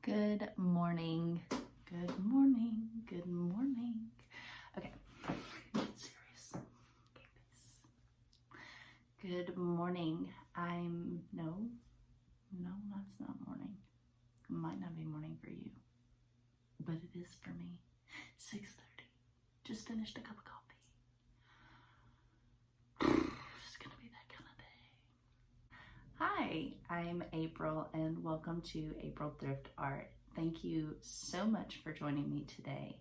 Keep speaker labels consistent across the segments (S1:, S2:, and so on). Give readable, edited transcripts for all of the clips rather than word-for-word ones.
S1: Good morning. Good morning. Good morning. Okay, get serious. Okay, peace. Good morning. No, that's not morning. It might not be morning for you, but it is for me. 6:30. Just finished a cup of coffee. It's gonna be that kind of day. Hi, I'm April and welcome to April Thrift Art. Thank you so much for joining me today.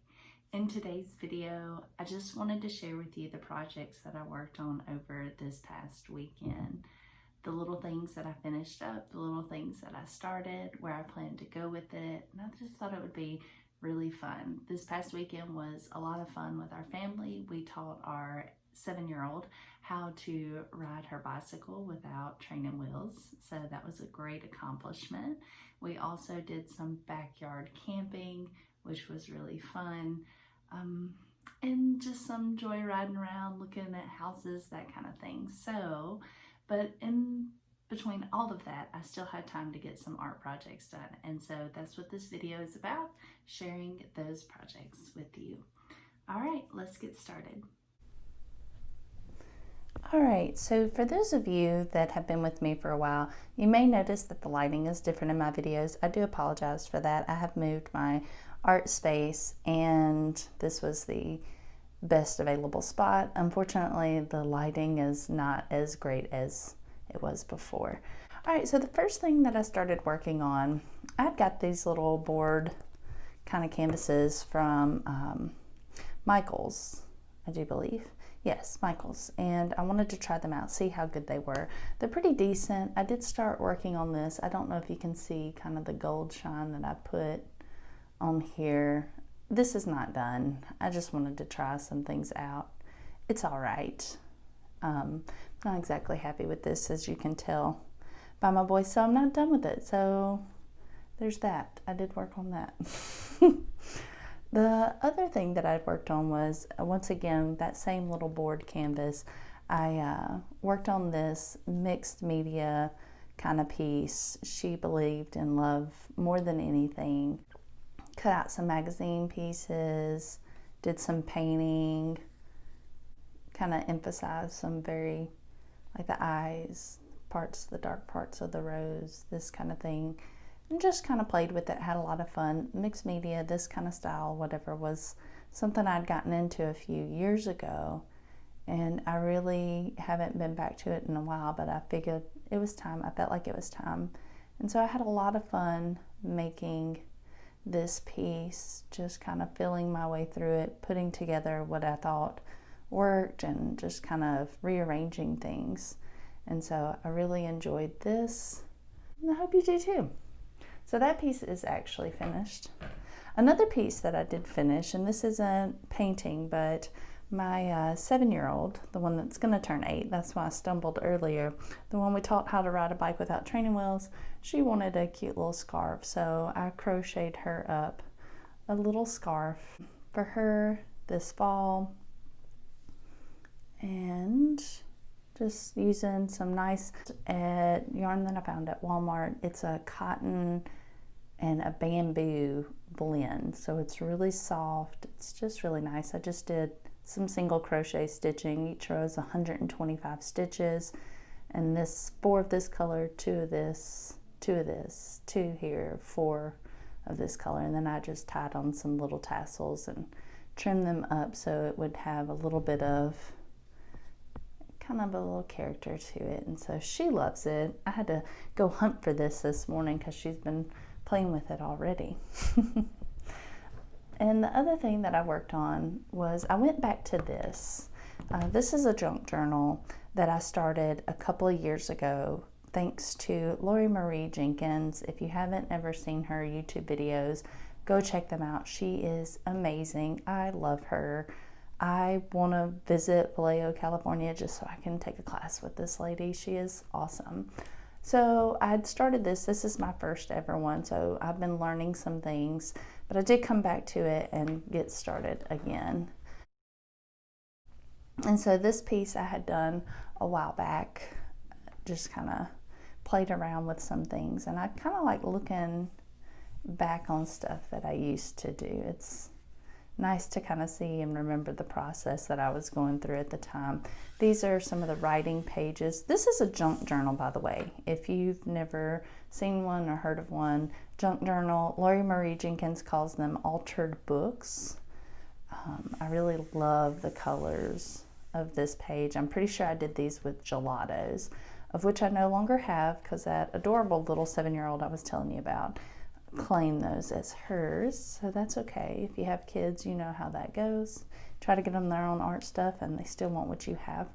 S1: In today's video, I just wanted to share with you the projects that I worked on over this past weekend. The little things that I finished up, the little things that I started, where I plan to go with it, and I just thought it would be really fun. This past weekend was a lot of fun with our family. We taught our 7-year-old how to ride her bicycle without training wheels, so that was a great accomplishment. We also did some backyard camping, which was really fun, and just some joy riding around, looking at houses, that kind of thing. But in between all of that, I still had time to get some art projects done. And so that's what this video is about, sharing those projects with you. All right, let's get started. All right, so for those of you that have been with me for a while, you may notice that the lighting is different in my videos. I do apologize for that. I have moved my art space and this was the best available spot. Unfortunately, the lighting is not as great as it was before. All right, so the first thing that I started working on, I've got these little board kind of canvases from Michael's, I do believe. Yes, Michael's, and I wanted to try them out, see how good they were. They're pretty decent. I did start working on this. I don't know if you can see kind of the gold shine that I put on here. This is not done. I just wanted to try some things out. It's all right. Not exactly happy with this, as you can tell by my voice, so I'm not done with it. So there's that. I did work on that. The other thing that I'd worked on was, once again, that same little board canvas. I worked on this mixed media kind of piece. She believed in love more than anything. Cut out some magazine pieces, did some painting, kind of emphasized some very, like the eyes, parts, the dark parts of the rose, this kind of thing. And just kind of played with it, had a lot of fun. Mixed media, this kind of style, whatever, was something I'd gotten into a few years ago. And I really haven't been back to it in a while, but I figured it was time. I felt like it was time. And so I had a lot of fun making this piece, just kind of feeling my way through it, putting together what I thought worked and just kind of rearranging things. And so I really enjoyed this, and I hope you do too. So that piece is actually finished. Another piece that I did finish, and this isn't painting, but my 7-year-old, the one that's going to turn 8, that's why I stumbled earlier, the one we taught how to ride a bike without training wheels, she wanted a cute little scarf, so I crocheted her up a little scarf for her this fall, and just using some nice yarn that I found at Walmart. It's a cotton and a bamboo blend, so it's really soft. It's just really nice. I just did some single crochet stitching. Each row is 125 stitches, and this 4 of this color, 2 of this, 2 of this, 2 here, 4 of this color, and then I just tied on some little tassels and trimmed them up so it would have a little bit of kind of a little character to it. And so she loves it. I had to go hunt for this morning because she's been playing with it already. And the other thing that I worked on was I went back to this. This is a junk journal that I started a couple of years ago thanks to Lori Marie Jenkins. If you haven't ever seen her YouTube videos, go check them out. She is amazing. I love her. I want to visit Vallejo, California just so I can take a class with this lady. She is awesome. So I had started this. This is my first ever one, so I've been learning some things, but I did come back to it and get started again. And so this piece I had done a while back, just kind of played around with some things, and I kind of like looking back on stuff that I used to do. It's nice to kind of see and remember the process that I was going through at the time. These are some of the writing pages. This is a junk journal, by the way. If you've never seen one or heard of one, junk journal, Lori Marie Jenkins calls them altered books. I really love the colors of this page. I'm pretty sure I did these with gelatos, of which I no longer have because that adorable little 7-year-old I was telling you about claimed those as hers, so that's okay. If you have kids, you know how that goes. Try to get them their own art stuff and they still want what you have.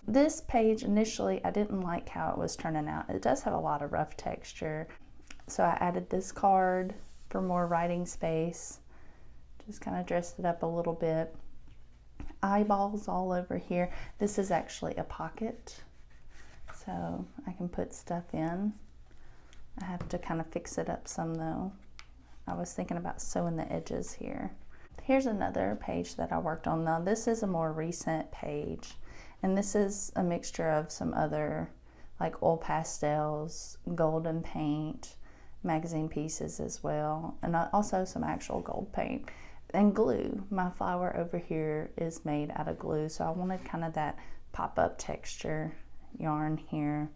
S1: This page, initially, I didn't like how it was turning out. It does have a lot of rough texture, so I added this card for more writing space. Just kind of dressed it up a little bit. Eyeballs all over here. This is actually a pocket, so I can put stuff in. I have to kind of fix it up some though. I was thinking about sewing the edges here. Here's another page that I worked on. Now this is a more recent page, and this is a mixture of some other like oil pastels, golden paint, magazine pieces as well, and also some actual gold paint and glue. My flower over here is made out of glue, so I wanted kind of that pop-up texture yarn here.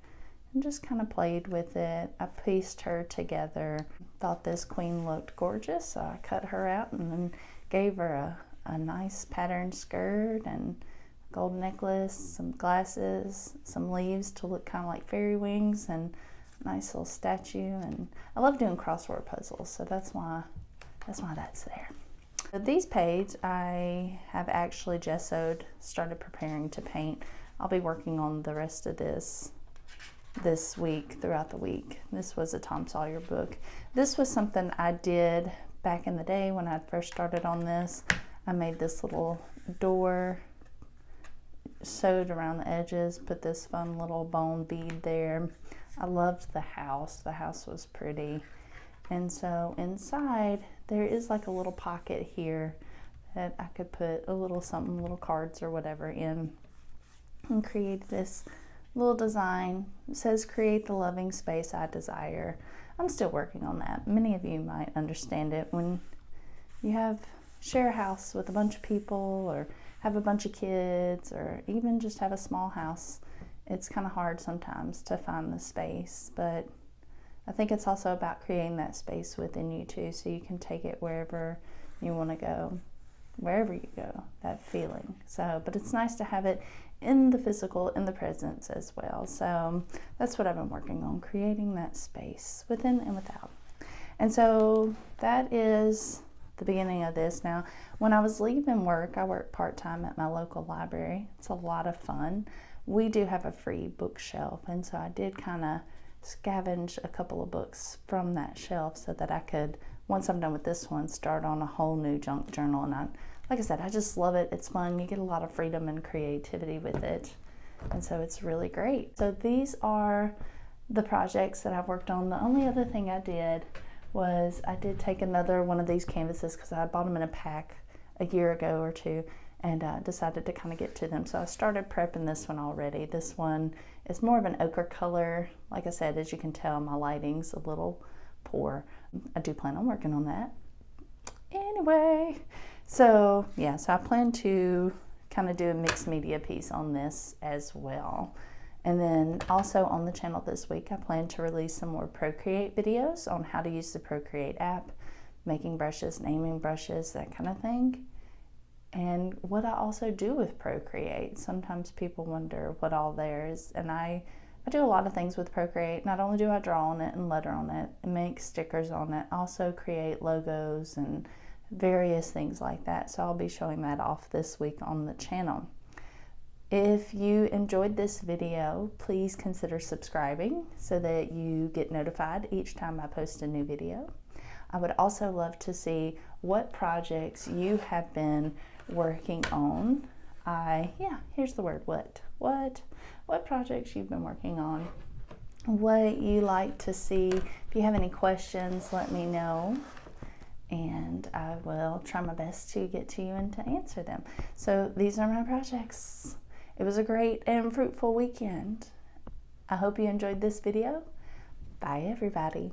S1: And just kind of played with it. I pieced her together. Thought this queen looked gorgeous, so I cut her out and then gave her a nice patterned skirt and gold necklace, some glasses, some leaves to look kind of like fairy wings, and a nice little statue. And I love doing crossword puzzles, so that's why that's there. So these pages I have actually gessoed, started preparing to paint. I'll be working on the rest of this week, throughout the week. This was a Tom Sawyer book. This was something I did back in the day when I first started on this. I made this little door, sewed around the edges, put this fun little bone bead there. I loved the house. The house was pretty. And so inside there is like a little pocket here that I could put a little something, little cards or whatever in, and create this little design. It says, "Create the loving space I desire." I'm still working on that. Many of you might understand it when you share a house with a bunch of people, or have a bunch of kids, or even just have a small house. It's kind of hard sometimes to find the space, but I think it's also about creating that space within you too, so you can take it wherever you want to go, wherever you go, that feeling. So, but it's nice to have it in the physical, in the presence as well. So that's what I've been working on, creating that space within and without. And so that is the beginning of this. Now, when I was leaving work, I work part-time at my local library. It's a lot of fun. We do have a free bookshelf, and so I did kind of scavenge a couple of books from that shelf so that I could, once I'm done with this one, start on a whole new junk journal. And like I said, I just love it. It's fun. You get a lot of freedom and creativity with it. And so it's really great. So these are the projects that I've worked on. The only other thing I did was I did take another one of these canvases because I bought them in a pack a year ago or two, and decided to kind of get to them. So I started prepping this one already. This one is more of an ochre color. Like I said, as you can tell, my lighting's a little poor. I do plan on working on that. Anyway, so yeah, so I plan to kind of do a mixed media piece on this as well. And then also on the channel this week, I plan to release some more Procreate videos on how to use the Procreate app, making brushes, naming brushes, that kind of thing. And what I also do with Procreate. Sometimes people wonder what all there is, and I do a lot of things with Procreate. Not only do I draw on it and letter on it and make stickers on it, I also create logos and various things like that. So I'll be showing that off this week on the channel. If you enjoyed this video, please consider subscribing so that you get notified each time I post a new video. I would also love to see what projects you have been working on. Here's the word what projects you've been working on, what you like to see. If you have any questions, let me know, and I will try my best to get to you and to answer them. So these are my projects. It was a great and fruitful weekend. I hope you enjoyed this video. Bye everybody.